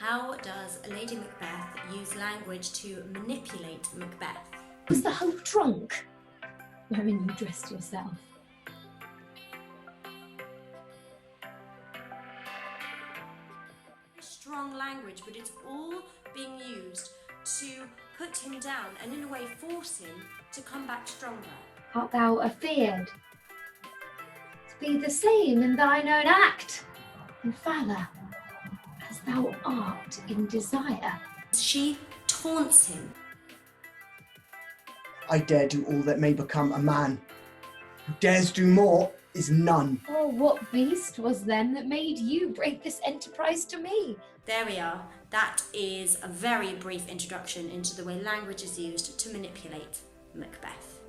How does Lady Macbeth use language to manipulate Macbeth? Was the Hope drunk wherein you dressed yourself? Strong language, but it's all being used to put him down and in a way force him to come back stronger. Art thou afeard to be the same in thine own act and valour as thou art in desire? She taunts him. I dare do all that may become a man. Who dares do more is none. Oh, what beast was then that made you break this enterprise to me? There we are. That is a very brief introduction into the way language is used to manipulate Macbeth.